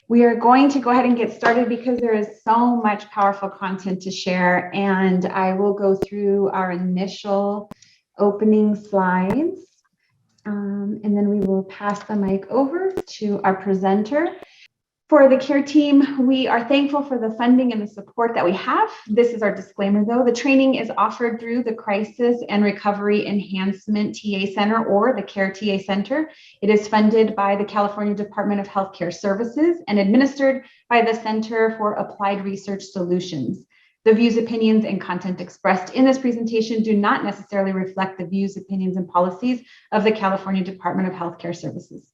We are going to go ahead and get started because there is so much powerful content to share, and I will go through our initial opening slides, and then we will pass the mic over to our presenter. For the CARE team, we are thankful for the funding and the support that we have. This is our disclaimer, though. The training is offered through the Crisis and Recovery Enhancement TA Center, or the CARE TA Center. It is funded by the California Department of Healthcare Services and administered by the Center for Applied Research Solutions. The views, opinions, and content expressed in this presentation do not necessarily reflect the views, opinions, and policies of the California Department of Healthcare Services.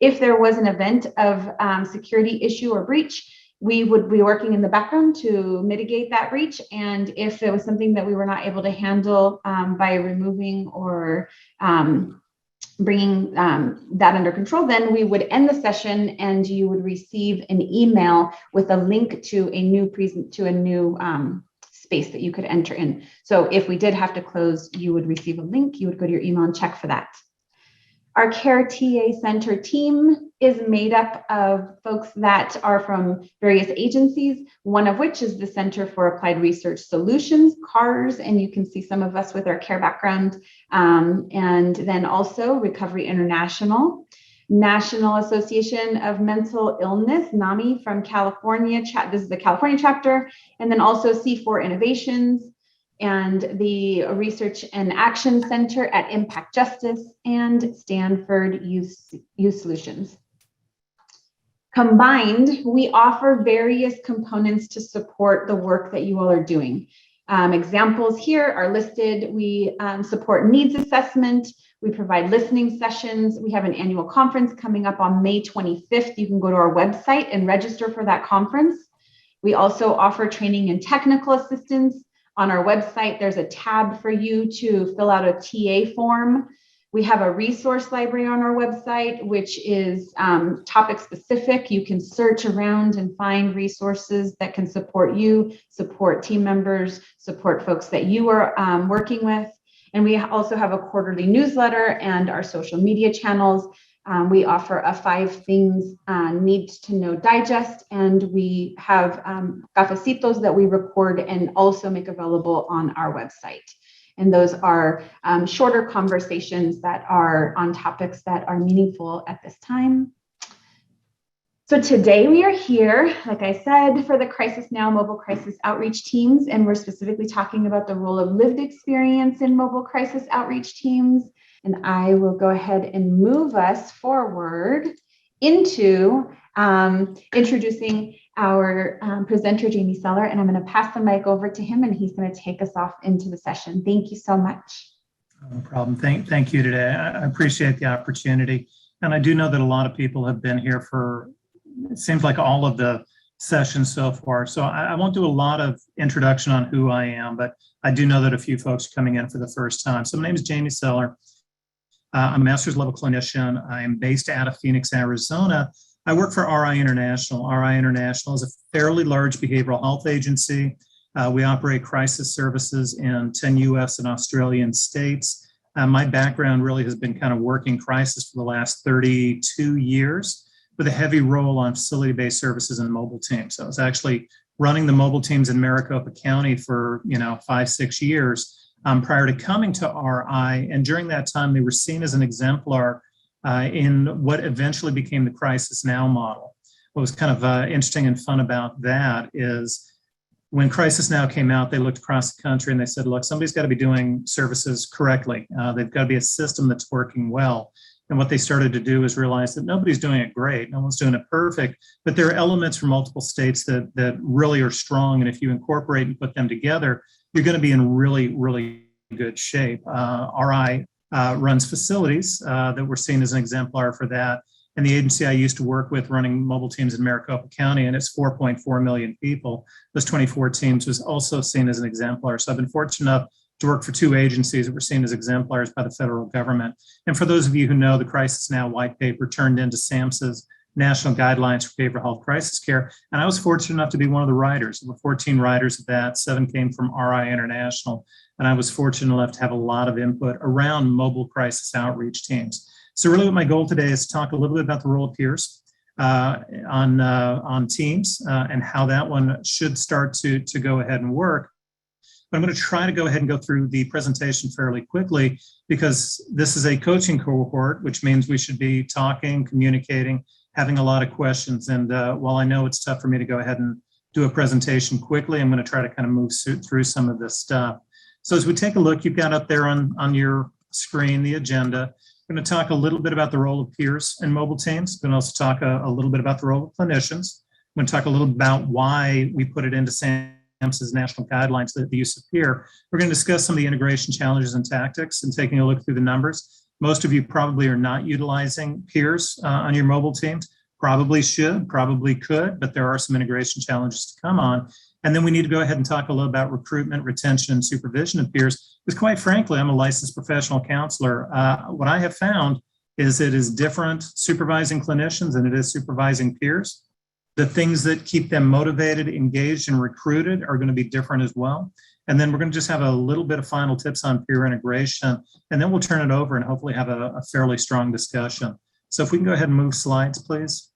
If there was an event of security issue or breach, we would be working in the background to mitigate that breach. And if it was something that we were not able to handle by removing or bringing that under control, then we would end the session and you would receive an email with a link to a new space that you could enter in. So if we did have to close, you would receive a link, you would go to your email and check for that. Our CARE TA Center team is made up of folks that are from various agencies, one of which is the Center for Applied Research Solutions, CARS, and you can see some of us with our CARE background, and then also Recovery International, National Association of Mental Illness, NAMI from California, this is the California chapter, and then also C4 Innovations, and the Research and Action Center at Impact Justice, and Stanford Youth Solutions. Combined, we offer various components to support the work that you all are doing. Examples here are listed. We support needs assessment. We provide listening sessions. We have an annual conference coming up on May 25th. You can go to our website and register for that conference. We also offer training and technical assistance. On our website, there's a tab for you to fill out a TA form. We have a resource library on our website, which is topic specific. You can search around and find resources that can support you, support team members, support folks that you are working with. And we also have a quarterly newsletter and our social media channels. We offer a 5 things need to know digest, and we have cafecitos that we record and also make available on our website. And those are shorter conversations that are on topics that are meaningful at this time. So today we are here, like I said, for the Crisis Now mobile crisis outreach teams, and we're specifically talking about the role of lived experience in mobile crisis outreach teams. And I will go ahead and move us forward into introducing our presenter, Jamie Seller, and I'm going to pass the mic over to him, and he's going to take us off into the session. Thank you so much. No problem. Thank you today. I appreciate the opportunity. And I do know that a lot of people have been here for, it seems like all of the sessions so far. So I won't do a lot of introduction on who I am, but I do know that a few folks are coming in for the first time. So my name is Jamie Seller. I'm a master's level clinician. I am based out of Phoenix, Arizona. I work for RI International. RI International is a fairly large behavioral health agency. We operate crisis services in 10 US and Australian states. My background really has been kind of working crisis for the last 32 years with a heavy role on facility-based services and mobile teams. So I was actually running the mobile teams in Maricopa County for 5-6 years. Prior to coming to RI, and during that time, they were seen as an exemplar in what eventually became the Crisis Now model. What was kind of interesting and fun about that is when Crisis Now came out, they looked across the country and they said, look, somebody's got to be doing services correctly. They've got to be a system that's working well. And what they started to do is realize that nobody's doing it great. No one's doing it perfect, but there are elements from multiple states that really are strong. And if you incorporate and put them together, you're going to be in really, really good shape. RI runs facilities that were seen as an exemplar for that. And the agency I used to work with running mobile teams in Maricopa County, and it's 4.4 million people, those 24 teams, was also seen as an exemplar. So I've been fortunate enough to work for 2 agencies that were seen as exemplars by the federal government. And for those of you who know, the Crisis Now white paper turned into SAMHSA's National Guidelines for Behavioral Health Crisis Care. And I was fortunate enough to be one of the writers. There were 14 writers of that, 7 came from RI International. And I was fortunate enough to have a lot of input around mobile crisis outreach teams. So really what my goal today is to talk a little bit about the role of peers, on Teams and how that one should start to go ahead and work. But I'm going to try to go ahead and go through the presentation fairly quickly because this is a coaching cohort, which means we should be talking, communicating, having a lot of questions. And while I know it's tough for me to go ahead and do a presentation quickly, I'm going to try to kind of move through some of this stuff. So as we take a look, you've got up there on your screen the agenda. I'm going to talk a little bit about the role of peers in mobile teams. I'm going to also talk a little bit about the role of clinicians. I'm going to talk a little about why we put it into SAMHSA's national guidelines, the use of peer. We're going to discuss some of the integration challenges and tactics and taking a look through the numbers. Most of you probably are not utilizing peers on your mobile teams. Probably should, probably could, but there are some integration challenges to come on. And then we need to go ahead and talk a little about recruitment, retention, and supervision of peers. Because quite frankly, I'm a licensed professional counselor. What I have found is it is different supervising clinicians than it is supervising peers. The things that keep them motivated, engaged, and recruited are going to be different as well. And then we're going to just have a little bit of final tips on peer integration, and then we'll turn it over and hopefully have a fairly strong discussion. So if we can go ahead and move slides, please.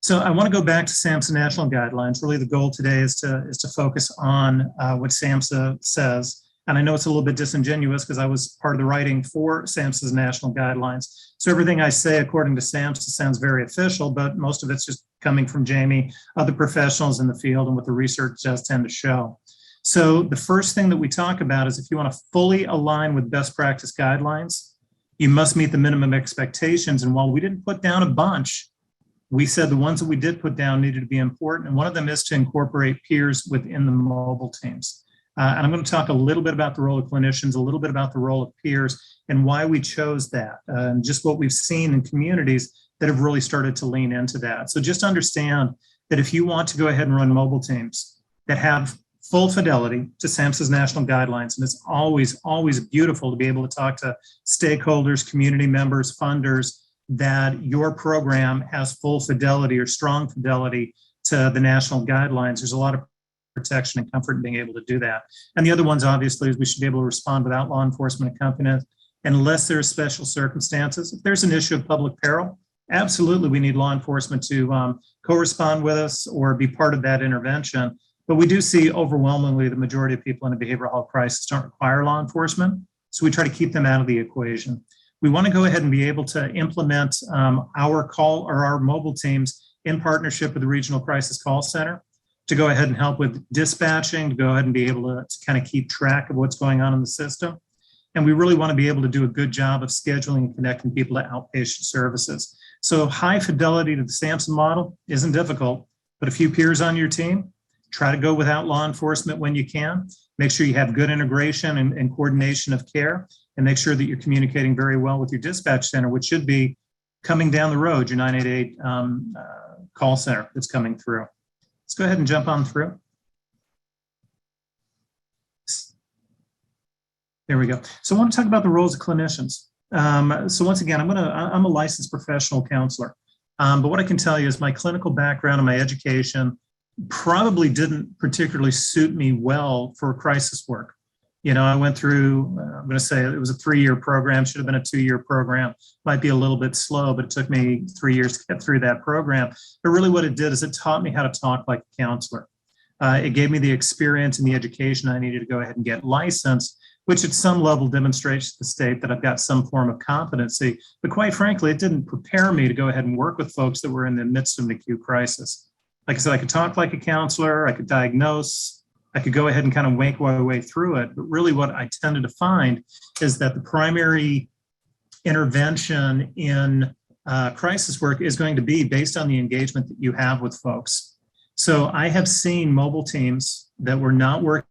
So I want to go back to SAMHSA national guidelines. Really, the goal today is to focus on what SAMHSA says. And I know it's a little bit disingenuous because I was part of the writing for SAMHSA's national guidelines. So everything I say according to SAMHSA sounds very official, but most of it's just coming from Jamie, other professionals in the field, and what the research does tend to show. So the first thing that we talk about is if you want to fully align with best practice guidelines, you must meet the minimum expectations. And while we didn't put down a bunch, we said the ones that we did put down needed to be important. And one of them is to incorporate peers within the mobile teams. And I'm going to talk a little bit about the role of clinicians, a little bit about the role of peers, and why we chose that, and just what we've seen in communities that have really started to lean into that. So just understand that if you want to go ahead and run mobile teams that have full fidelity to SAMHSA's national guidelines, and it's always beautiful to be able to talk to stakeholders, community members, funders, that your program has full fidelity or strong fidelity to the national guidelines. There's a lot of protection and comfort in being able to do that. And the other ones, obviously, is we should be able to respond without law enforcement accompaniment unless there's special circumstances. If there's an issue of public peril, absolutely we need law enforcement to correspond with us or be part of that intervention. But we do see overwhelmingly the majority of people in a behavioral health crisis don't require law enforcement. So we try to keep them out of the equation. We want to go ahead and be able to implement our call or our mobile teams in partnership with the Regional Crisis Call Center to go ahead and help with dispatching, to go ahead and be able to kind of keep track of what's going on in the system. And we really want to be able to do a good job of scheduling and connecting people to outpatient services. So high fidelity to the SAMHSA model isn't difficult, but a few peers on your team, try to go without law enforcement when you can. Make sure you have good integration and coordination of care, and make sure that you're communicating very well with your dispatch center, which should be coming down the road, your 988 call center that's coming through. Let's go ahead and jump on through. There we go. So I want to talk about the roles of clinicians. So once again, I'm a licensed professional counselor, but what I can tell you is my clinical background and my education probably didn't particularly suit me well for crisis work. You know, I went through, I'm going to say it was a 3-year program, should have been a 2-year program, might be a little bit slow, but it took me 3 years to get through that program. But really what it did is it taught me how to talk like a counselor. It gave me the experience and the education I needed to go ahead and get licensed, which at some level demonstrates to the state that I've got some form of competency. But quite frankly, it didn't prepare me to go ahead and work with folks that were in the midst of an acute crisis. Like I said, I could talk like a counselor, I could diagnose, I could go ahead and kind of wank my way through it. But really what I tended to find is that the primary intervention in crisis work is going to be based on the engagement that you have with folks. So I have seen mobile teams that were not working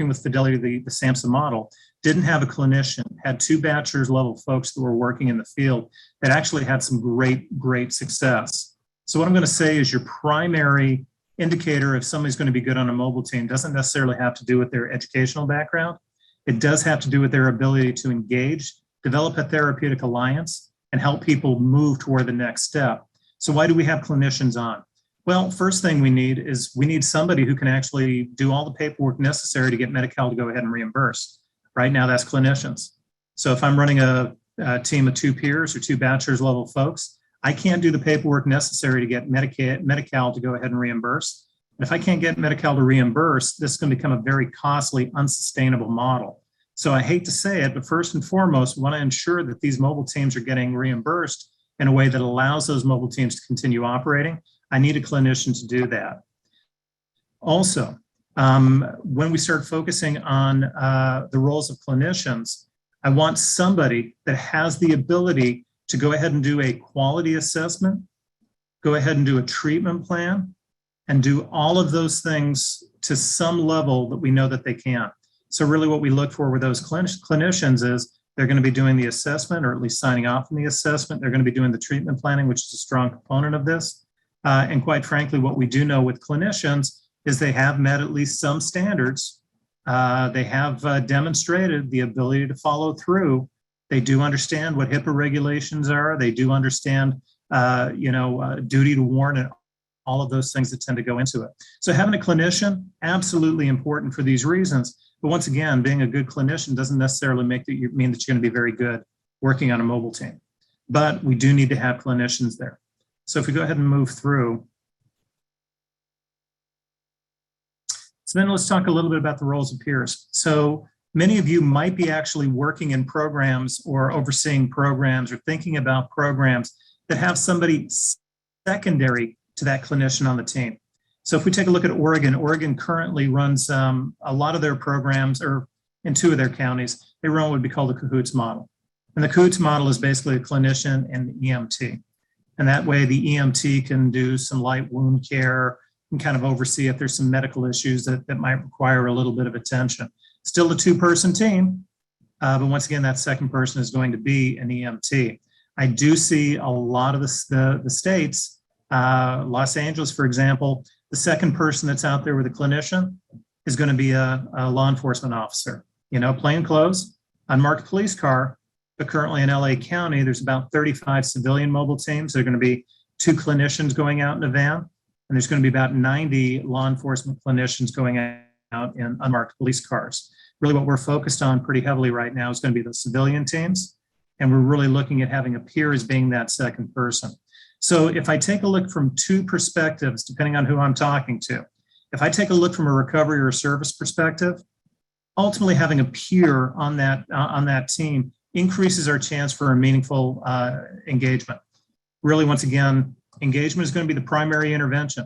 with fidelity to the SAMHSA model, didn't have a clinician, had 2 bachelor's level folks that were working in the field that actually had some great success. So what I'm going to say is your primary indicator if somebody's going to be good on a mobile team doesn't necessarily have to do with their educational background. It does have to do with their ability to engage, develop a therapeutic alliance, and help people move toward the next step. So why do we have clinicians on? Well, first thing we need somebody who can actually do all the paperwork necessary to get Medi-Cal to go ahead and reimburse. Right now, that's clinicians. So if I'm running a team of 2 peers or 2 bachelor's level folks, I can't do the paperwork necessary to get Medi-Cal to go ahead and reimburse. And if I can't get Medi-Cal to reimburse, this is going to become a very costly, unsustainable model. So I hate to say it, but first and foremost, we want to ensure that these mobile teams are getting reimbursed in a way that allows those mobile teams to continue operating. I need a clinician to do that. Also, when we start focusing on the roles of clinicians, I want somebody that has the ability to go ahead and do a quality assessment, go ahead and do a treatment plan, and do all of those things to some level that we know that they can. So really what we look for with those clinicians is they're going to be doing the assessment, or at least signing off on the assessment. They're going to be doing the treatment planning, which is a strong component of this. And quite frankly, what we do know with clinicians is they have met at least some standards. They have demonstrated the ability to follow through. They do understand what HIPAA regulations are. They do understand, duty to warn and all of those things that tend to go into it. So having a clinician, absolutely important for these reasons. But once again, being a good clinician doesn't necessarily mean that you're going to be very good working on a mobile team. But we do need to have clinicians there. So if we go ahead and move through. So then let's talk a little bit about the roles of peers. So many of you might be actually working in programs or overseeing programs or thinking about programs that have somebody secondary to that clinician on the team. So if we take a look at Oregon, Oregon currently runs a lot of their programs, or in 2 of their counties, they run what would be called the CAHOOTS model. And the CAHOOTS model is basically a clinician and EMT. And that way the EMT can do some light wound care and kind of oversee if there's some medical issues that might require a little bit of attention. Still a 2-person team, but once again, that second person is going to be an EMT. I do see a lot of the states, Los Angeles, for example, the second person that's out there with a clinician is going to be a law enforcement officer, plain clothes, unmarked police car. But currently in LA County, there's about 35 civilian mobile teams. There are going to be 2 clinicians going out in a van, and there's going to be about 90 law enforcement clinicians going out in unmarked police cars. Really what we're focused on pretty heavily right now is going to be the civilian teams. And we're really looking at having a peer as being that second person. So if I take a look from 2 perspectives, depending on who I'm talking to, if I take a look from a recovery or a service perspective, ultimately having a peer on that team increases our chance for a meaningful engagement. Really, once again, engagement is going to be the primary intervention.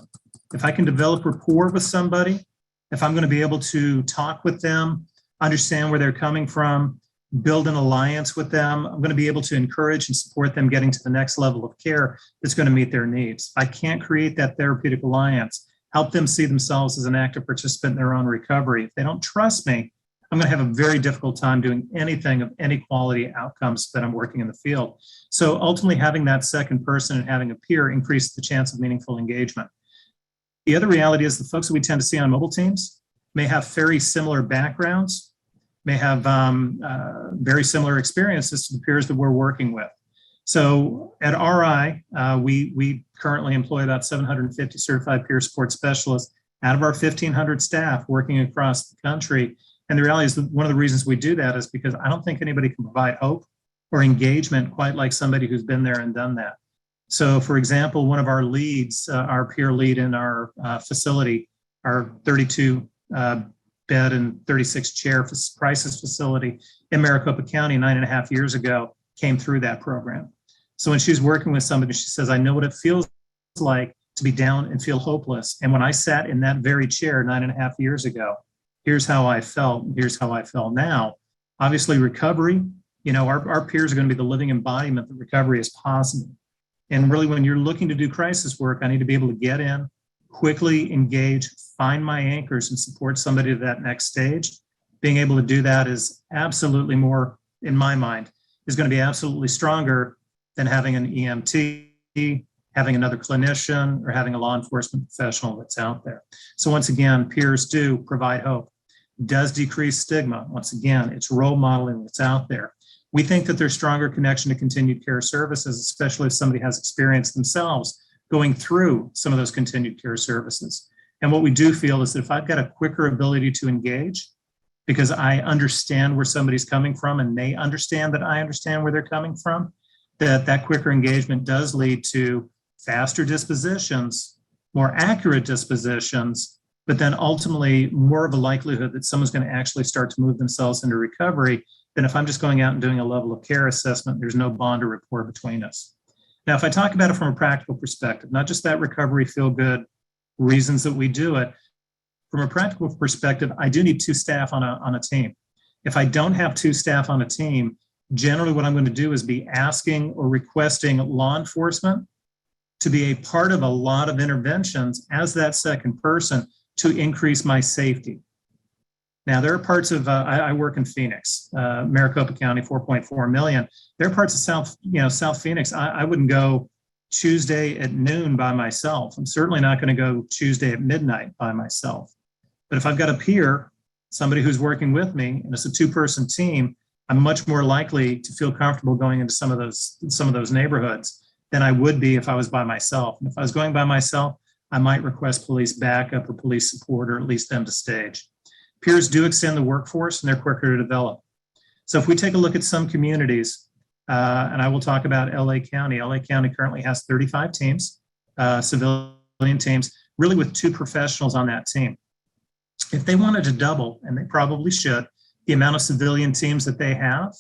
If I can develop rapport with somebody, if I'm going to be able to talk with them, understand where they're coming from, build an alliance with them, I'm going to be able to encourage and support them getting to the next level of care that's going to meet their needs. I can't create that therapeutic alliance, help them see themselves as an active participant in their own recovery. If they don't trust me, I'm going to have a very difficult time doing anything of any quality outcomes that I'm working in the field. So ultimately having that second person and having a peer increases the chance of meaningful engagement. The other reality is the folks that we tend to see on mobile teams may have very similar backgrounds, may have very similar experiences to the peers that we're working with. So at RI, we currently employ about 750 certified peer support specialists out of our 1,500 staff working across the country. And the reality is that one of the reasons we do that is because I don't think anybody can provide hope or engagement quite like somebody who's been there and done that. So for example, one of our leads, our peer lead in our facility, our 32 bed and 36 chair crisis facility in Maricopa County 9.5 years ago, came through that program. So when she's working with somebody, she says, I know what it feels like to be down and feel hopeless. And when I sat in that very chair 9.5 years ago, here's how I felt, here's how I feel now. Obviously recovery, our peers are going to be the living embodiment that recovery is possible. And really when you're looking to do crisis work, I need to be able to get in, quickly engage, find my anchors and support somebody to that next stage. Being able to do that is absolutely more, in my mind, is going to be absolutely stronger than having an EMT, having another clinician, or having a law enforcement professional that's out there. So once again, peers do provide hope, does decrease stigma. Once again, it's role modeling that's out there. We think that there's stronger connection to continued care services, especially if somebody has experience themselves going through some of those continued care services. And what we do feel is that if I've got a quicker ability to engage, because I understand where somebody's coming from and they understand that I understand where they're coming from, that quicker engagement does lead to faster dispositions, more accurate dispositions, but then ultimately more of a likelihood that someone's going to actually start to move themselves into recovery than if I'm just going out and doing a level of care assessment. There's no bond or rapport between us. Now, if I talk about it from a practical perspective, not just that recovery feel good reasons that we do it, from a practical perspective, I do need 2 staff on a team. If I don't have 2 staff on a team, generally what I'm going to do is be asking or requesting law enforcement to be a part of a lot of interventions as that second person to increase my safety. Now, there are parts of, I work in Phoenix, Maricopa County, 4.4 million. There are parts of South Phoenix. I wouldn't go Tuesday at noon by myself. I'm certainly not going to go Tuesday at midnight by myself. But if I've got a peer, somebody who's working with me, and it's a 2-person team, I'm much more likely to feel comfortable going into some of those neighborhoods than I would be if I was by myself. And if I was going by myself, I might request police backup or police support, or at least them to stage. Peers do extend the workforce and they're quicker to develop. So if we take a look at some communities, and I will talk about LA County. LA County currently has 35 teams, civilian teams, really with 2 professionals on that team. If they wanted to double, and they probably should, the amount of civilian teams that they have,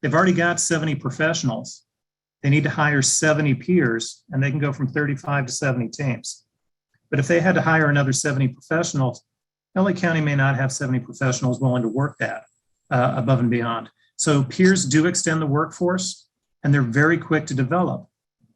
they've already got 70 professionals. They need to hire 70 peers, and they can go from 35 to 70 teams. But if they had to hire another 70 professionals, LA County may not have 70 professionals willing to work that above and beyond. So peers do extend the workforce, and they're very quick to develop.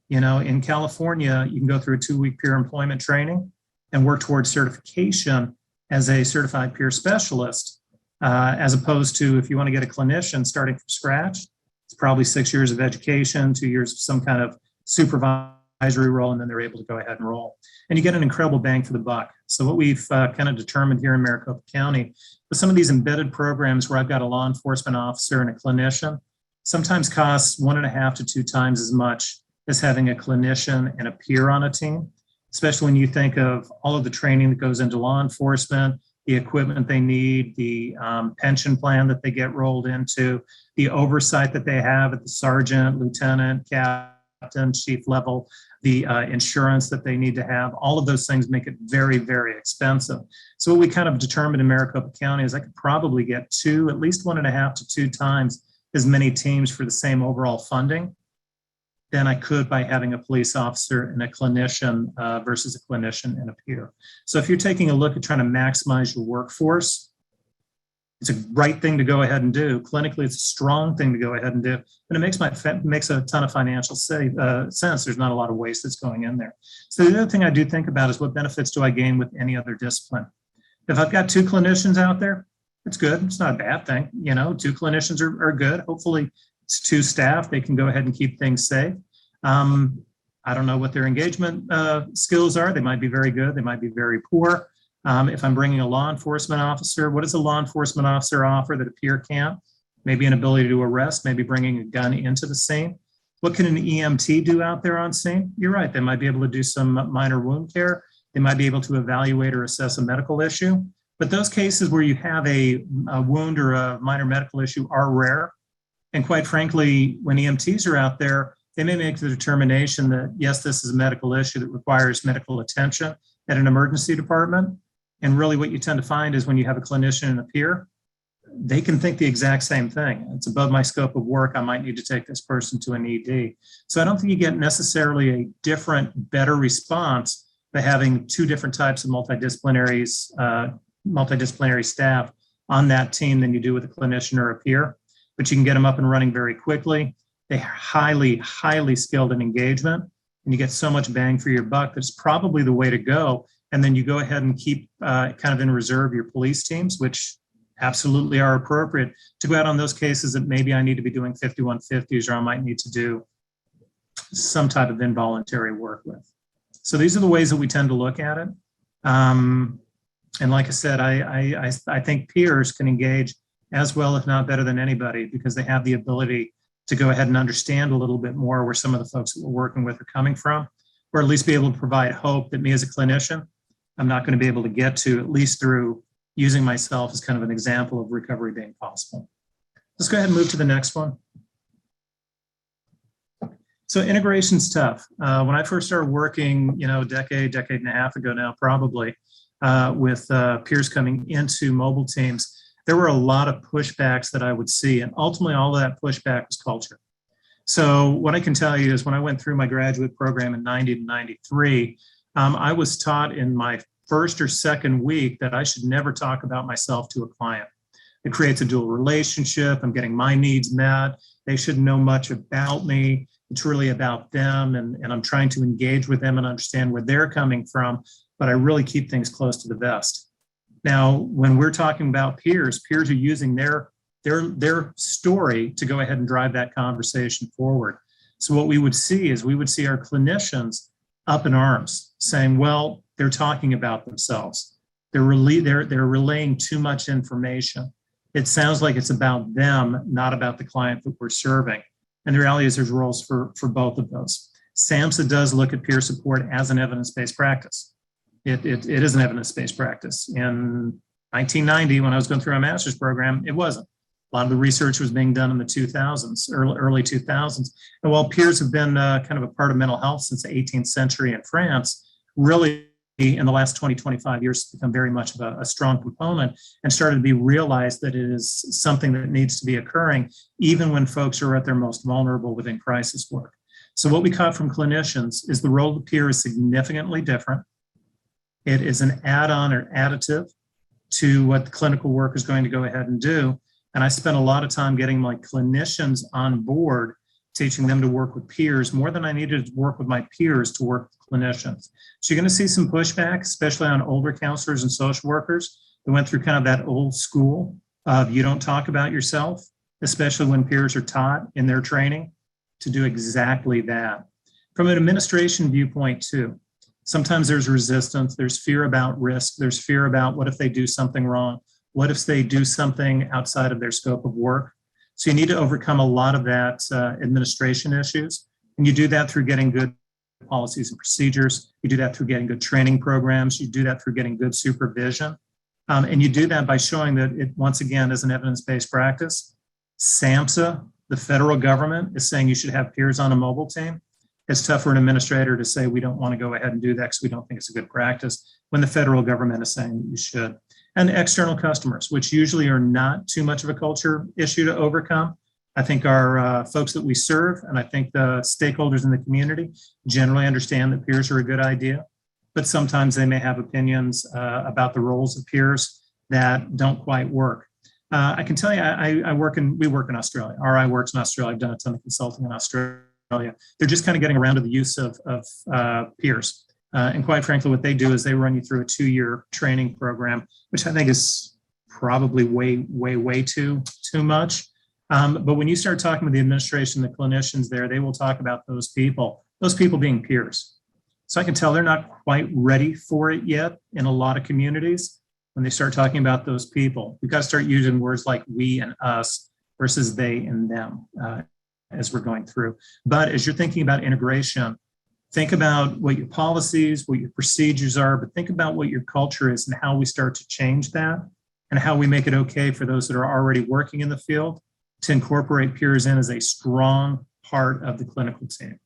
You know, in California, you can go through a 2-week peer employment training and work towards certification as a certified peer specialist, as opposed to if you want to get a clinician starting from scratch, it's probably 6 years of education, 2 years of some kind of supervisory role, and then they're able to go ahead and roll. And you get an incredible bang for the buck. So what we've kind of determined here in Maricopa County, with some of these embedded programs where I've got a law enforcement officer and a clinician, sometimes costs 1.5 to 2 times as much as having a clinician and a peer on a team, especially when you think of all of the training that goes into law enforcement, the equipment they need, the pension plan that they get rolled into, the oversight that they have at the sergeant, lieutenant, captain, chief level, the insurance that they need to have. All of those things make it very, very expensive. So what we kind of determined in Maricopa County is I could probably get at least 1.5 to 2 times as many teams for the same overall funding than I could by having a police officer and a clinician versus a clinician and a peer. So if you're taking a look at trying to maximize your workforce, it's a right thing to go ahead and do. Clinically, it's a strong thing to go ahead and do. And it makes a ton of financial sense. There's not a lot of waste that's going in there. So the other thing I do think about is what benefits do I gain with any other discipline? If I've got 2 clinicians out there, it's good. It's not a bad thing. You know, 2 clinicians are good. Hopefully it's 2 staff. They can go ahead and keep things safe. I don't know what their engagement skills are. They might be very good. They might be very poor. If I'm bringing a law enforcement officer, what does a law enforcement officer offer that a peer can't? Maybe an ability to arrest, maybe bringing a gun into the scene. What can an EMT do out there on scene? You're right. They might be able to do some minor wound care. They might be able to evaluate or assess a medical issue. But those cases where you have a wound or a minor medical issue are rare. And quite frankly, when EMTs are out there, they may make the determination that, yes, this is a medical issue that requires medical attention at an emergency department. And really what you tend to find is when you have a clinician and a peer, they can think the exact same thing. It's above my scope of work. I might need to take this person to an ED. So I don't think you get necessarily a different, better response by having 2 different types of multidisciplinary staff on that team than you do with a clinician or a peer. But you can get them up and running very quickly. They're highly, highly skilled in engagement, and you get so much bang for your buck. That's probably the way to go. And then you go ahead and keep kind of in reserve your police teams, which absolutely are appropriate to go out on those cases that maybe I need to be doing 5150s, or I might need to do some type of involuntary work with. So these are the ways that we tend to look at it. And like I said, I think peers can engage as well, if not better than anybody, because they have the ability to go ahead and understand a little bit more where some of the folks that we're working with are coming from, or at least be able to provide hope that me as a clinician, I'm not going to be able to get to, at least through using myself as kind of an example of recovery being possible. Let's go ahead and move to the next one. So integration's tough. When I first started working, a decade and a half ago now, probably, with peers coming into mobile teams, there were a lot of pushbacks that I would see. And ultimately, all of that pushback was culture. So what I can tell you is when I went through my graduate program in 90 to 93, I was taught in my first or second week that I should never talk about myself to a client. It creates a dual relationship. I'm getting my needs met. They shouldn't know much about me. It's really about them, and I'm trying to engage with them and understand where they're coming from, but I really keep things close to the vest. Now, when we're talking about peers are using their story to go ahead and drive that conversation forward. So what we would see is we would see our clinicians up in arms saying, well, they're talking about themselves. They're relaying too much information. It sounds like it's about them, not about the client that we're serving. And the reality is there's roles for both of those. SAMHSA does look at peer support as an evidence-based practice. It is an evidence-based practice. In 1990, when I was going through my master's program, it wasn't. A lot of the research was being done in the 2000s, early 2000s. And while peers have been kind of a part of mental health since the 18th century in France, really in the last 20, 25 years, it's become very much of a strong component and started to be realized that it is something that needs to be occurring even when folks are at their most vulnerable within crisis work. So what we caught from clinicians is the role of the peer is significantly different. It is an add-on or additive to what the clinical work is going to go ahead and do. And I spent a lot of time getting my clinicians on board, teaching them to work with peers more than I needed to work with my peers to work with clinicians. So you're going to see some pushback, especially on older counselors and social workers that went through kind of that old school of you don't talk about yourself, especially when peers are taught in their training to do exactly that. From an administration viewpoint too, sometimes there's resistance, there's fear about risk, there's fear about what if they do something wrong? What if they do something outside of their scope of work? So you need to overcome a lot of that administration issues. And you do that through getting good policies and procedures. You do that through getting good training programs. You do that through getting good supervision. And you do that by showing that it, once again, is an evidence-based practice. SAMHSA, the federal government, is saying you should have peers on a mobile team. It's tough for an administrator to say we don't want to go ahead and do that because we don't think it's a good practice when the federal government is saying that you should. And external customers, which usually are not too much of a culture issue to overcome. I think our folks that we serve, and I think the stakeholders in the community generally understand that peers are a good idea, but sometimes they may have opinions about the roles of peers that don't quite work. I can tell you, we work in Australia. RI works in Australia. I've done a ton of consulting in Australia. They're just kind of getting around to the use of peers. And quite frankly, what they do is they run you through a 2-year training program, which I think is probably way too much. But when you start talking with the administration, the clinicians there, they will talk about those people being peers. So I can tell they're not quite ready for it yet in a lot of communities when they start talking about those people. We've got to start using words like we and us versus they and them as we're going through. But as you're thinking about integration, think about what your policies, what your procedures are, but think about what your culture is and how we start to change that and how we make it okay for those that are already working in the field to incorporate peers in as a strong part of the clinical team.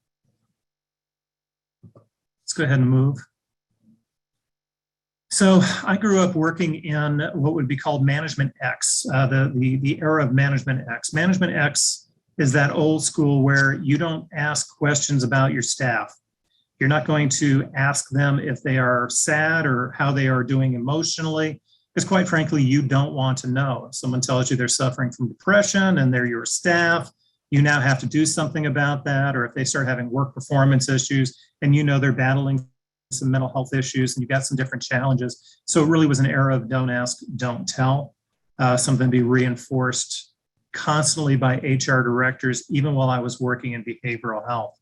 Let's go ahead and move. So I grew up working in what would be called Management X, the era of Management X. Management X is that old school where you don't ask questions about your staff. You're not going to ask them if they are sad or how they are doing emotionally, because quite frankly, you don't want to know. If someone tells you they're suffering from depression and they're your staff, you now have to do something about that. Or if they start having work performance issues and you know they're battling some mental health issues and you've got some different challenges. So it really was an era of don't ask, don't tell, something to be reinforced constantly by HR directors, even while I was working in behavioral health.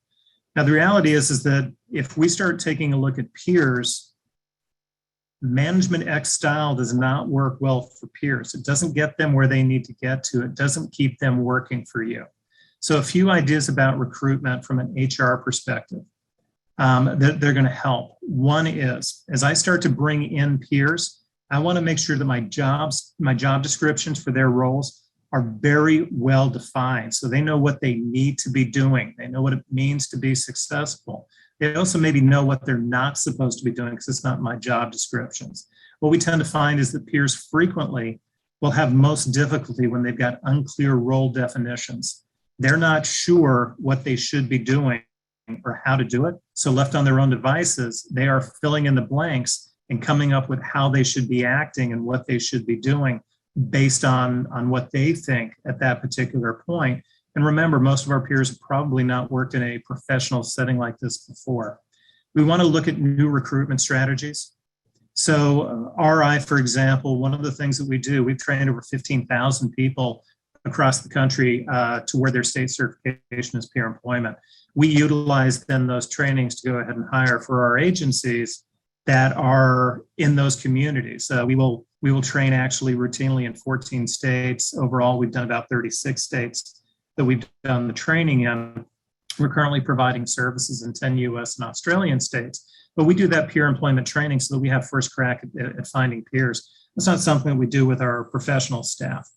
Now, the reality is that if we start taking a look at peers, Management X style does not work well for peers. It doesn't get them where they need to get to. It doesn't keep them working for you. So a few ideas about recruitment from an HR perspective that they're going to help. One is, as I start to bring in peers, I want to make sure that my job descriptions for their roles are very well defined. So they know what they need to be doing. They know what it means to be successful. They also maybe know what they're not supposed to be doing because it's not my job descriptions. What we tend to find is that peers frequently will have most difficulty when they've got unclear role definitions. They're not sure what they should be doing or how to do it. So left on their own devices, they are filling in the blanks and coming up with how they should be acting and what they should be doing based on what they think at that particular point. And remember, most of our peers have probably not worked in a professional setting like this before. We want to look at new recruitment strategies. So RI, for example, one of the things that we do, we've trained over 15,000 people across the country toward their state certification as peer employment. We utilize then those trainings to go ahead and hire for our agencies that are in those communities. We will train actually routinely in 14 states. Overall, we've done about 36 states that we've done the training in. We're currently providing services in 10 US and Australian states, but we do that peer employment training so that we have first crack at finding peers. It's not something that we do with our professional staff,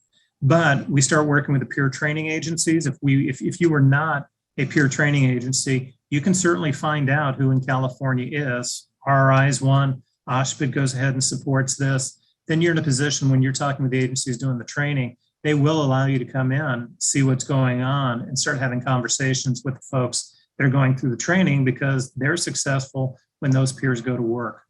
but we start working with the peer training agencies. If you were not a peer training agency, you can certainly find out who in California is. RI is one, OSHPD goes ahead and supports this. Then you're in a position when you're talking with the agencies doing the training, they will allow you to come in, see what's going on, and start having conversations with the folks that are going through the training because they're successful when those peers go to work.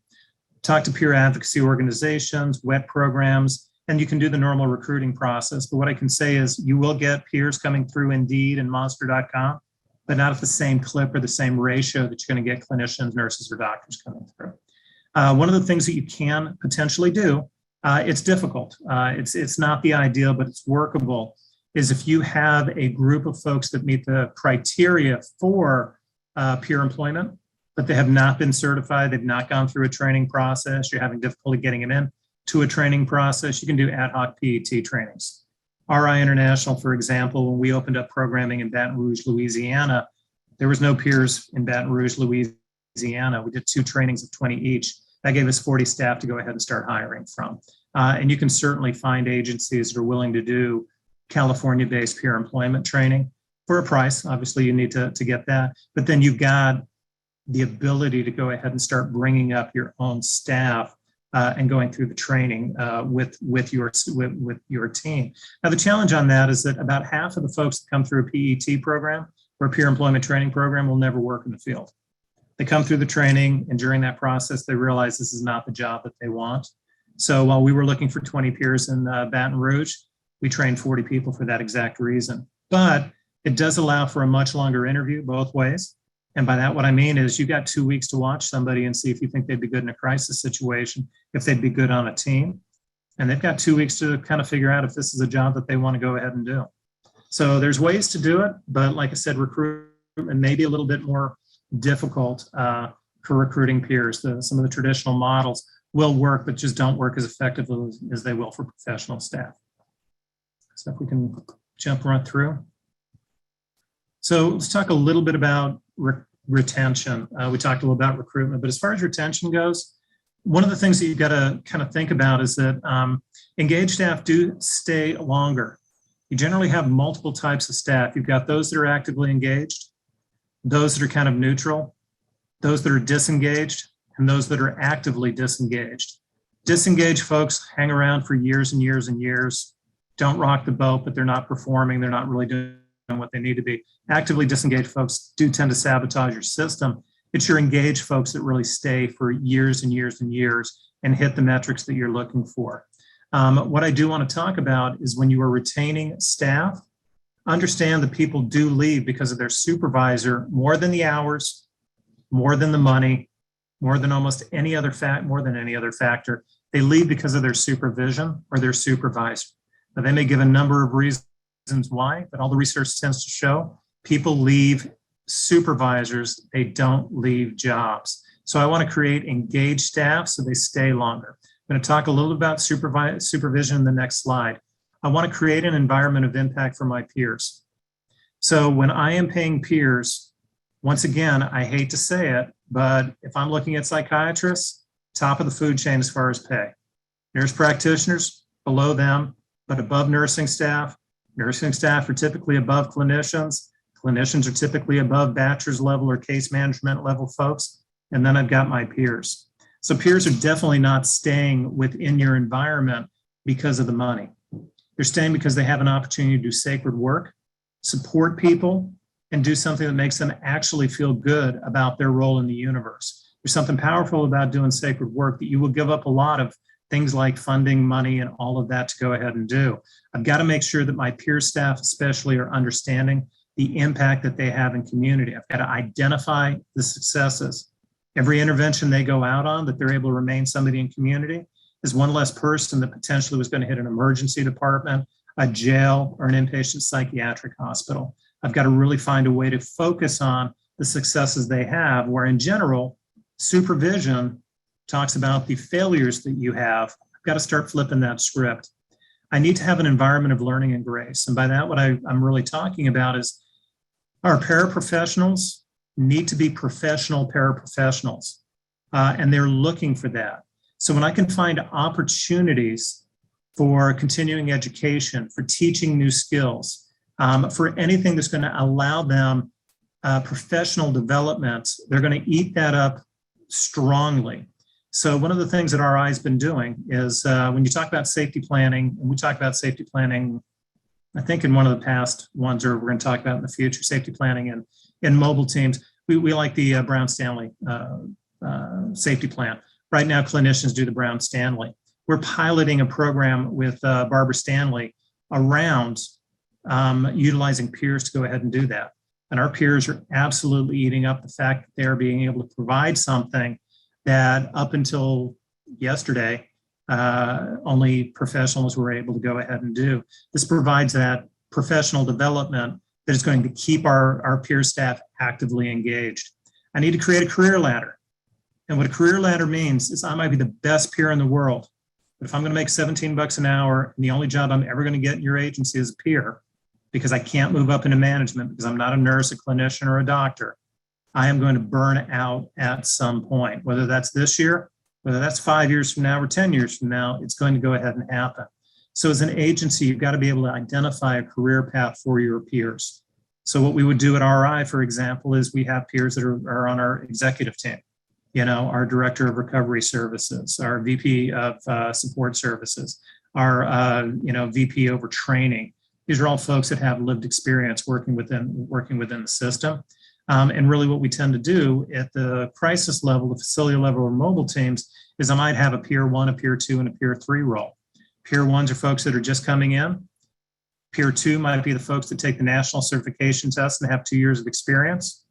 Talk to peer advocacy organizations, WET programs, and you can do the normal recruiting process. But what I can say is you will get peers coming through Indeed and Monster.com, but not at the same clip or the same ratio that you're going to get clinicians, nurses, or doctors coming through. One of the things that you can potentially do, it's difficult. It's not the ideal, but it's workable, is if you have a group of folks that meet the criteria for peer employment, but they have not been certified, they've not gone through a training process, you're having difficulty getting them in to a training process, you can do ad hoc PET trainings. RI International, for example, when we opened up programming in Baton Rouge, Louisiana, there was no peers in Baton Rouge, Louisiana. We did 2 trainings of 20 each. That gave us 40 staff to go ahead and start hiring from. And you can certainly find agencies that are willing to do California-based peer employment training for a price. Obviously, you need to get that. But then you've got the ability to go ahead and start bringing up your own staff and going through the training with your team. Now, the challenge on that is that about half of the folks that come through a PET program or a peer employment training program will never work in the field. They come through the training, and during that process, they realize this is not the job that they want. So while we were looking for 20 peers in Baton Rouge, we trained 40 people for that exact reason. But it does allow for a much longer interview both ways. And by that, what I mean is you got 2 weeks to watch somebody and see if you think they'd be good in a crisis situation, if they'd be good on a team. And they've got 2 weeks to kind of figure out if this is a job that they want to go ahead and do. So there's ways to do it, but like I said, recruitment may be a little bit more difficult for recruiting peers. Some of the traditional models will work, but just don't work as effectively as they will for professional staff. So if we can jump right through. So let's talk a little bit about retention. We talked a little about recruitment, but as far as retention goes, one of the things that you've got to kind of think about is that engaged staff do stay longer. You generally have multiple types of staff. You've got those that are actively engaged, those that are kind of neutral, those that are disengaged, and those that are actively disengaged. Disengaged folks hang around for years and years and years, don't rock the boat, but they're not performing, they're not really doing what they need to be. Actively disengaged folks do tend to sabotage your system. It's your engaged folks that really stay for years and years and years and hit the metrics that you're looking for. What I do want to talk about is when you are retaining staff, understand that people do leave because of their supervisor more than the hours, more than the money, more than almost any other factor. They leave because of their supervision or their supervisor. Now, they may give a number of reasons why, but all the research tends to show people leave supervisors, they don't leave jobs. So I want to create engaged staff so they stay longer. I'm going to talk a little about supervision in the next slide. I want to create an environment of impact for my peers. So when I am paying peers, once again, I hate to say it, but if I'm looking at psychiatrists, top of the food chain as far as pay. Nurse practitioners, below them, but above nursing staff. Nursing staff are typically above clinicians. Clinicians are typically above bachelor's level or case management level folks. And then I've got my peers. So peers are definitely not staying within your environment because of the money. They're staying because they have an opportunity to do sacred work, support people, and do something that makes them actually feel good about their role in the universe. There's something powerful about doing sacred work that you will give up a lot of things like funding, money, and all of that to go ahead and do. I've got to make sure that my peer staff especially are understanding the impact that they have in community. I've got to identify the successes. Every intervention they go out on, that they're able to remain somebody in community, is one less person that potentially was going to hit an emergency department, a jail, or an inpatient psychiatric hospital. I've got to really find a way to focus on the successes they have, where in general, supervision talks about the failures that you have. I've got to start flipping that script. I need to have an environment of learning and grace. And by that, what I'm really talking about is our paraprofessionals need to be professional paraprofessionals, and they're looking for that. So when I can find opportunities for continuing education, for teaching new skills, for anything that's going to allow them professional development, they're going to eat that up strongly. So one of the things that RI has been doing is when you talk about safety planning, and we talk about safety planning, I think in one of the past ones, or we're going to talk about in the future, safety planning and in mobile teams, we like the Brown-Stanley safety plan. Right now, clinicians do the Brown-Stanley. We're piloting a program with Barbara Stanley around utilizing peers to go ahead and do that. And our peers are absolutely eating up the fact that they're being able to provide something that up until yesterday, only professionals were able to go ahead and do. This provides that professional development that is going to keep our peer staff actively engaged. I need to create a career ladder. And what a career ladder means is I might be the best peer in the world, but if I'm going to make $17 an hour and the only job I'm ever going to get in your agency is a peer, because I can't move up into management because I'm not a nurse, a clinician, or a doctor, I am going to burn out at some point, whether that's this year, whether that's 5 years from now or 10 years from now, it's going to go ahead and happen. So as an agency, you've got to be able to identify a career path for your peers. So what we would do at RI, for example, is we have peers that are on our executive team, our director of recovery services, our VP of support services, our VP over training. These are all folks that have lived experience working within the system. And really what we tend to do at the crisis level, the facility level, or mobile teams is I might have a peer 1, a peer 2, and a peer 3 role. Peer 1s are folks that are just coming in. Peer 2 might be the folks that take the national certification test and have 2 years of experience.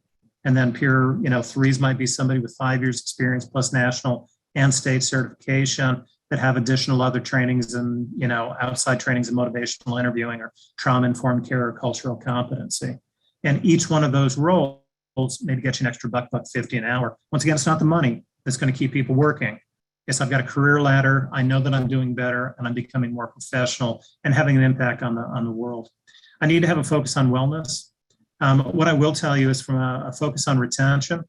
And then peer 3s might be somebody with 5 years experience plus national and state certification that have additional other trainings and outside trainings in motivational interviewing or trauma-informed care or cultural competency. And each one of those roles maybe get you an extra $1.50 an hour. Once again, it's not the money that's going to keep people working. Yes, I've got a career ladder. I know that I'm doing better and I'm becoming more professional and having an impact on the world. I need to have a focus on wellness. What I will tell you is from a focus on retention.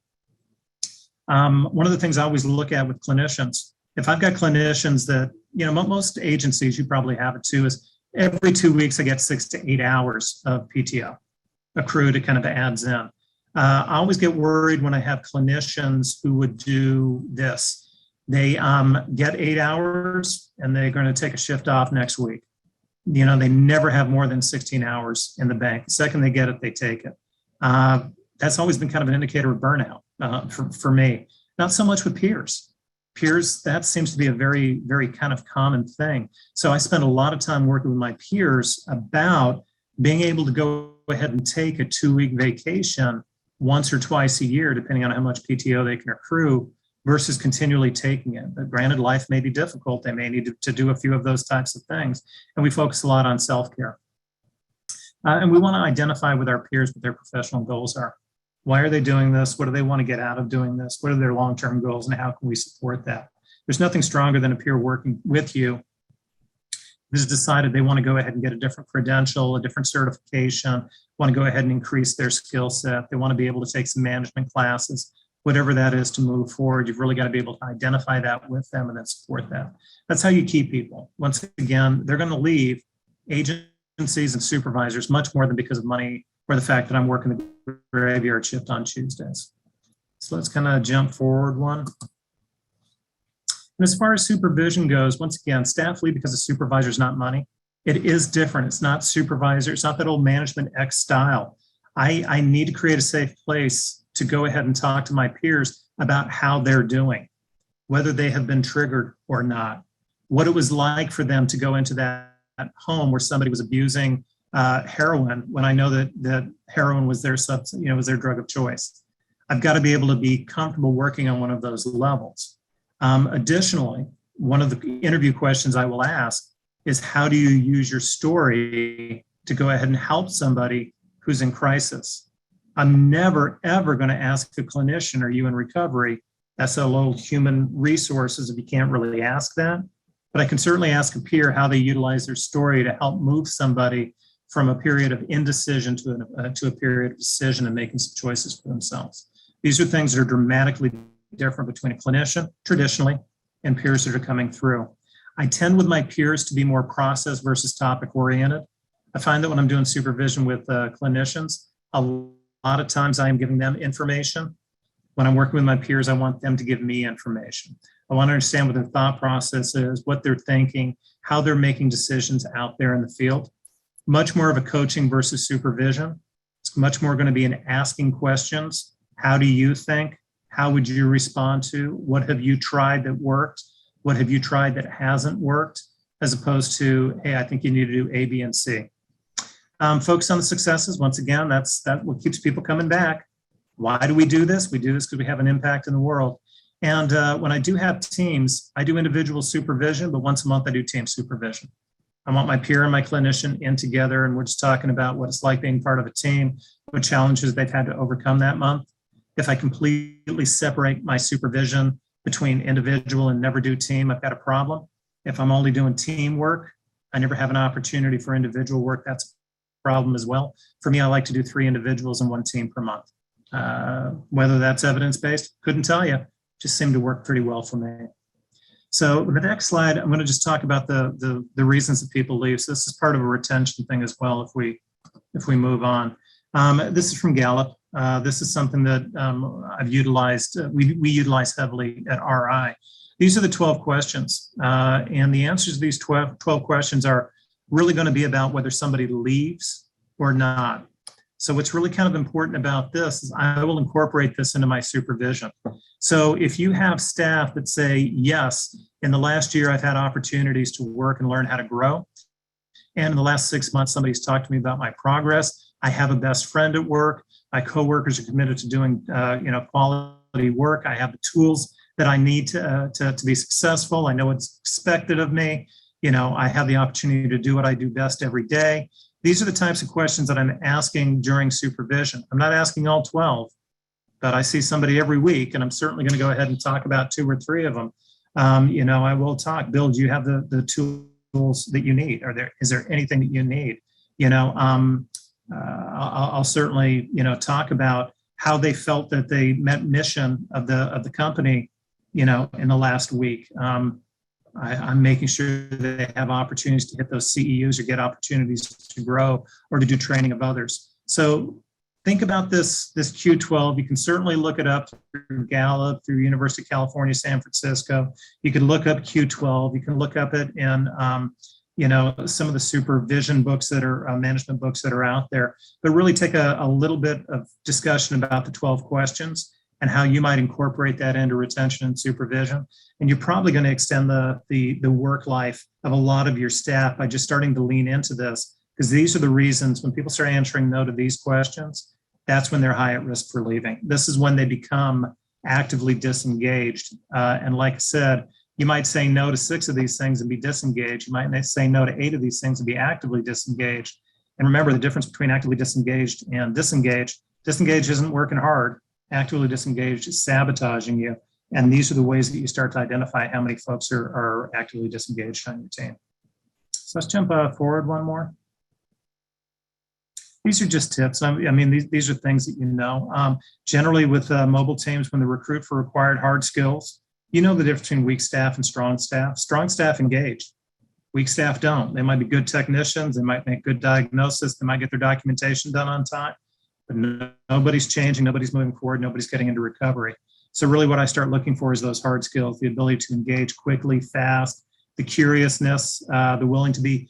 One of the things I always look at with clinicians, if I've got clinicians that, most agencies, you probably have it too, is every 2 weeks I get 6 to 8 hours of PTO accrued. It kind of adds in. I always get worried when I have clinicians who would do this. They get 8 hours and they're going to take a shift off next week. They never have more than 16 hours in the bank. The second they get it, they take it. That's always been kind of an indicator of burnout for me. Not so much with peers. Peers, that seems to be a very, very kind of common thing. So I spend a lot of time working with my peers about being able to go ahead and take a 2-week vacation once or twice a year, depending on how much PTO they can accrue, versus continually taking it. But granted, life may be difficult. They may need to do a few of those types of things. And we focus a lot on self-care. And we want to identify with our peers what their professional goals are. Why are they doing this? What do they want to get out of doing this? What are their long-term goals and how can we support that? There's nothing stronger than a peer working with you who's decided they want to go ahead and get a different credential, a different certification, want to go ahead and increase their skill set. They want to be able to take some management classes, whatever that is to move forward. You've really got to be able to identify that with them and then support that. That's how you keep people. Once again, they're going to leave agencies and supervisors much more than because of money or the fact that I'm working the graveyard shift on Tuesdays. So let's kind of jump forward one. And as far as supervision goes, once again, staff leave because the supervisor is not money. It is different. It's not supervisor. It's not that old management X style. I need to create a safe place to go ahead and talk to my peers about how they're doing, whether they have been triggered or not, what it was like for them to go into that home where somebody was abusing heroin when I know that heroin was their substance, was their drug of choice. I've got to be able to be comfortable working on one of those levels. Additionally, one of the interview questions I will ask is how do you use your story to go ahead and help somebody who's in crisis? I'm never, ever going to ask a clinician, are you in recovery? That's a low human resources if you can't really ask that. But I can certainly ask a peer how they utilize their story to help move somebody from a period of indecision to a period of decision and making some choices for themselves. These are things that are dramatically different between a clinician, traditionally, and peers that are coming through. I tend with my peers to be more process versus topic oriented. I find that when I'm doing supervision with clinicians, a lot of times I am giving them information. When I'm working with my peers, I want them to give me information. I want to understand what their thought process is, what they're thinking, how they're making decisions out there in the field. Much more of a coaching versus supervision. It's much more going to be an asking questions. How do you think? How would you respond to? What have you tried that worked? What have you tried that hasn't worked? As opposed to, hey, I think you need to do A, B, and C. Focus on the successes. Once again, that's what keeps people coming back. Why do we do this? We do this because we have an impact in the world. And when I do have teams, I do individual supervision, but once a month I do team supervision. I want my peer and my clinician in together, and we're just talking about what it's like being part of a team, what challenges they've had to overcome that month. If I completely separate my supervision between individual and never do team, I've got a problem. If I'm only doing team work, I never have an opportunity for individual work. That's a problem as well. For me, I like to do 3 individuals and 1 team per month. Whether that's evidence-based, couldn't tell you. Just seemed to work pretty well for me. So the next slide, I'm going to just talk about the reasons that people leave. So this is part of a retention thing as well if we move on. This is from Gallup. This is something that I've utilized, we utilize heavily at RI. These are the 12 questions. And the answers to these 12 questions are really going to be about whether somebody leaves or not. So what's really kind of important about this is I will incorporate this into my supervision. So if you have staff that say, yes, in the last year, I've had opportunities to work and learn how to grow. And in the last 6 months, somebody's talked to me about my progress. I have a best friend at work. My coworkers are committed to doing, quality work. I have the tools that I need to be successful. I know what's expected of me. I have the opportunity to do what I do best every day. These are the types of questions that I'm asking during supervision. I'm not asking all 12, but I see somebody every week, and I'm certainly going to go ahead and talk about 2 or 3 of them. I will talk. Bill, do you have the tools that you need? Is there anything that you need? I'll certainly talk about how they felt that they met mission of the company in the last week. I'm making sure that they have opportunities to hit those CEUs or get opportunities to grow or to do training of others. So think about this Q12. You can certainly look it up through Gallup, through University of California, San Francisco. You can look up Q12. You can look up it in some of the supervision books that are management books that are out there, but really take a little bit of discussion about the 12 questions and how you might incorporate that into retention and supervision. And you're probably going to extend the work life of a lot of your staff by just starting to lean into this, because these are the reasons when people start answering no to these questions, that's when they're high at risk for leaving. This is when they become actively disengaged. And like I said, you might say no to 6 of these things and be disengaged. You might say no to 8 of these things and be actively disengaged. And remember the difference between actively disengaged and disengaged. Disengaged isn't working hard. Actively disengaged is sabotaging you. And these are the ways that you start to identify how many folks are actively disengaged on your team. So let's jump forward one more. these are just tips. I mean, these are things that you know. Generally with mobile teams, when they recruit for required hard skills, you know the difference between weak staff and strong staff. Strong staff engage. Weak staff don't. They might be good technicians. They might make good diagnosis. They might get their documentation done on time, but nobody's changing. Nobody's moving forward. Nobody's getting into recovery. So really what I start looking for is those hard skills, the ability to engage quickly, fast, the curiousness, the willing to be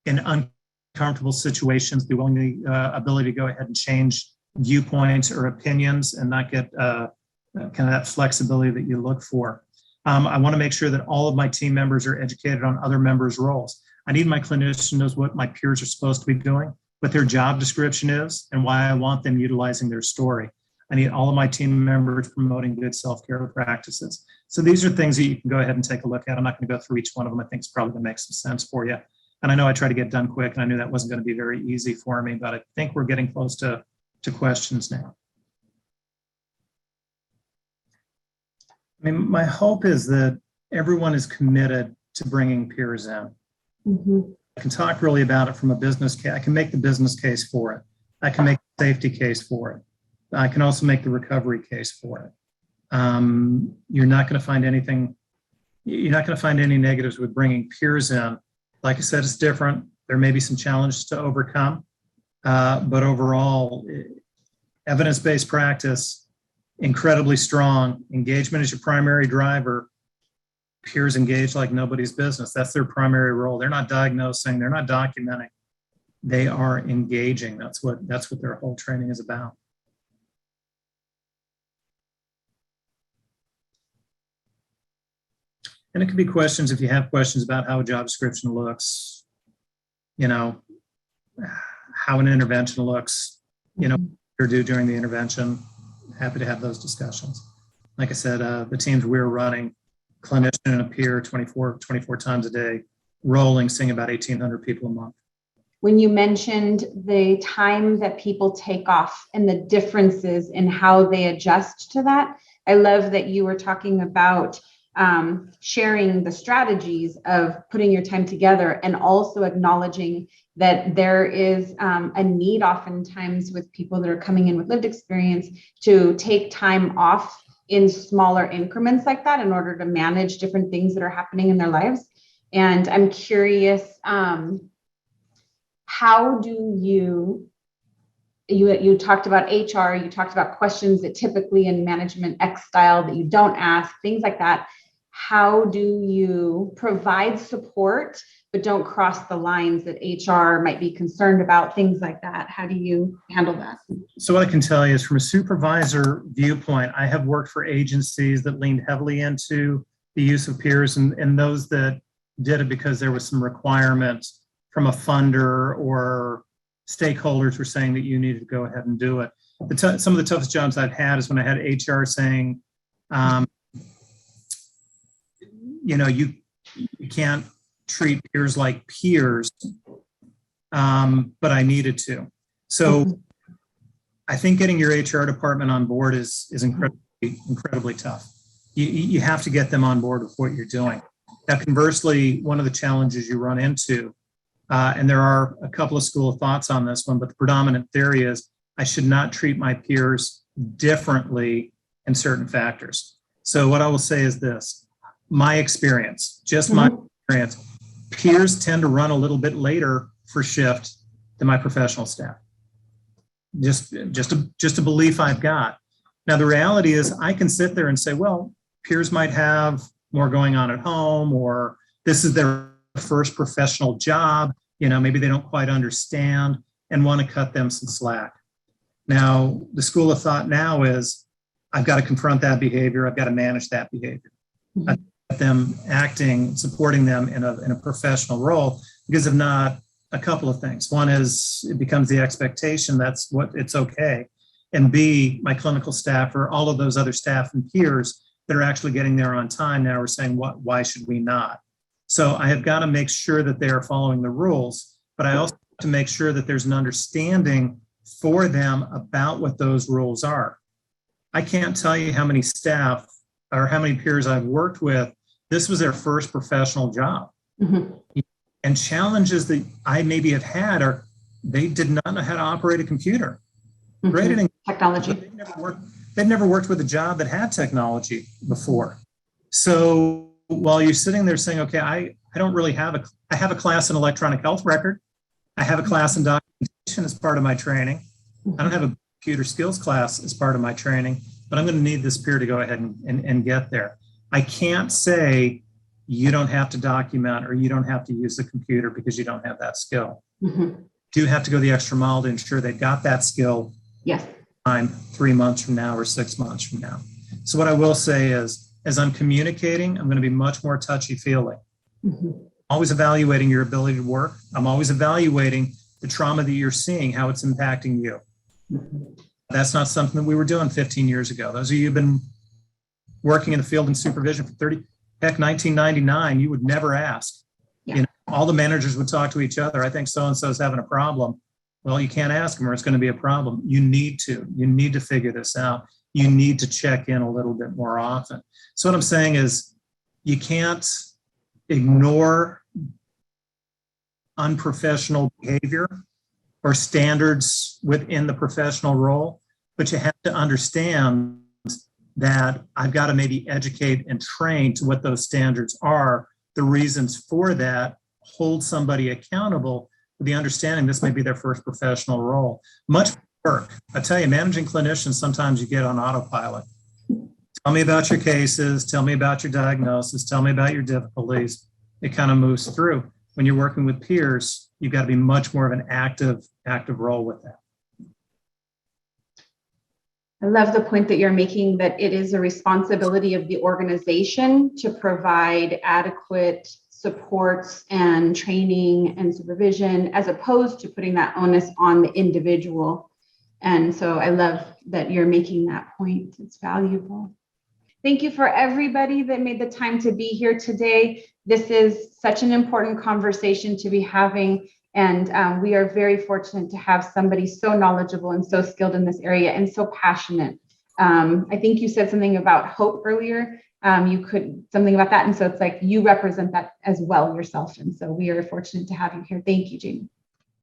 in uncomfortable situations, the willing ability to go ahead and change viewpoints or opinions and not get kind of that flexibility that you look for. I want to make sure that all of my team members are educated on other members' roles. I need my clinician knows what my peers are supposed to be doing, what their job description is, and why I want them utilizing their story. I need all of my team members promoting good self-care practices. So these are things that you can go ahead and take a look at. I'm not going to go through each one of them. I think it's probably going to make some sense for you. And I know I tried to get done quick, and I knew that wasn't going to be very easy for me, but I think we're getting close to questions now. I mean, my hope is that everyone is committed to bringing peers in. Mm-hmm. I can talk really about it from a business case. I can make the business case for it. I can make the safety case for it. I can also make the recovery case for it. You're not going to find anything, you're not going to find any negatives with bringing peers in. Like I said, it's different. There may be some challenges to overcome, but overall, evidence-based practice, incredibly strong. Engagement is your primary driver. Peers engage like nobody's business. That's their primary role. They're not diagnosing. They're not documenting. They are engaging. That's what their whole training is about. And it could be questions if you have questions about how a job description looks, you know, how an intervention looks, you know, or do during the intervention. Happy to have those discussions. Like I said, the teams we're running, clinician and a peer 24 times a day, rolling, seeing about 1,800 people a month. When you mentioned the time that people take off and the differences in how they adjust to that, I love that you were talking about sharing the strategies of putting your time together and also acknowledging that there is a need oftentimes with people that are coming in with lived experience to take time off in smaller increments like that in order to manage different things that are happening in their lives. And I'm curious, how do you talked about HR, you talked about questions that typically in management X style that you don't ask, things like that. How do you provide support, but don't cross the lines that HR might be concerned about, things like that? How do you handle that? So what I can tell you is from a supervisor viewpoint, I have worked for agencies that leaned heavily into the use of peers and those that did it because there was some requirements from a funder or stakeholders were saying that you needed to go ahead and do it. Some of the toughest jobs I've had is when I had HR saying, you know, you can't treat peers like peers, but I needed to. So I think getting your HR department on board is incredibly tough. You have to get them on board with what you're doing. Now, conversely, one of the challenges you run into, and there are a couple of school of thoughts on this one, but the predominant theory is I should not treat my peers differently in certain factors. So what I will say is this. My experience, just my experience, peers tend to run a little bit later for shift than my professional staff. Just a belief I've got. Now, the reality is I can sit there and say, well, peers might have more going on at home, or this is their first professional job. You know, maybe they don't quite understand and want to cut them some slack. Now, the school of thought now is I've got to confront that behavior. I've got to manage that behavior. I've got them acting, supporting them in a professional role, because if not, a couple of things. One is it becomes the expectation that's what it's okay. And B, my clinical staff or all of those other staff and peers that are actually getting there on time now are saying, why should we not? So I have got to make sure that they are following the rules, but I also have to make sure that there's an understanding for them about what those rules are. I can't tell you how many staff or how many peers I've worked with, this was their first professional job. Mm-hmm. And challenges that I maybe have had are they did not know how to operate a computer. Great at Technology. they've never worked with a job that had technology before. So while you're sitting there saying, okay, I don't really have I have a class in electronic health record. I have a class in documentation as part of my training. I don't have a computer skills class as part of my training, but I'm going to need this peer to go ahead and get there. I can't say you don't have to document or you don't have to use the computer because you don't have that skill. Do have to go the extra mile to ensure they've got that skill. Yes. Time 3 months from now or 6 months from now. So what I will say is, as I'm communicating, I'm going to be much more touchy-feely. Always evaluating your ability to work. I'm always evaluating the trauma that you're seeing, how it's impacting you. That's not something that we were doing 15 years ago. Those of you who've been working in the field in supervision for 1999, you would never ask. Yeah. You know, all the managers would talk to each other. I think so-and-so is having a problem. Well, you can't ask them or it's going to be a problem. You need to figure this out. You need to check in a little bit more often. So what I'm saying is you can't ignore unprofessional behavior or standards within the professional role, but you have to understand that I've got to maybe educate and train to what those standards are, the reasons for that, hold somebody accountable with the understanding this may be their first professional role. Much work. I tell you, managing clinicians, sometimes you get on autopilot. Tell me about your cases, tell me about your diagnosis, tell me about your difficulties. It kind of moves through. When you're working with peers, you've got to be much more of an active role with that. I love the point that you're making, that it is a responsibility of the organization to provide adequate supports and training and supervision, as opposed to putting that onus on the individual. And so I love that you're making that point. It's valuable. Thank you for everybody that made the time to be here today. This is such an important conversation to be having. And we are very fortunate to have somebody so knowledgeable and so skilled in this area and so passionate. I think you said something about hope earlier. Something about that. And so it's like you represent that as well yourself. And so we are fortunate to have you here. Thank you, Jamie.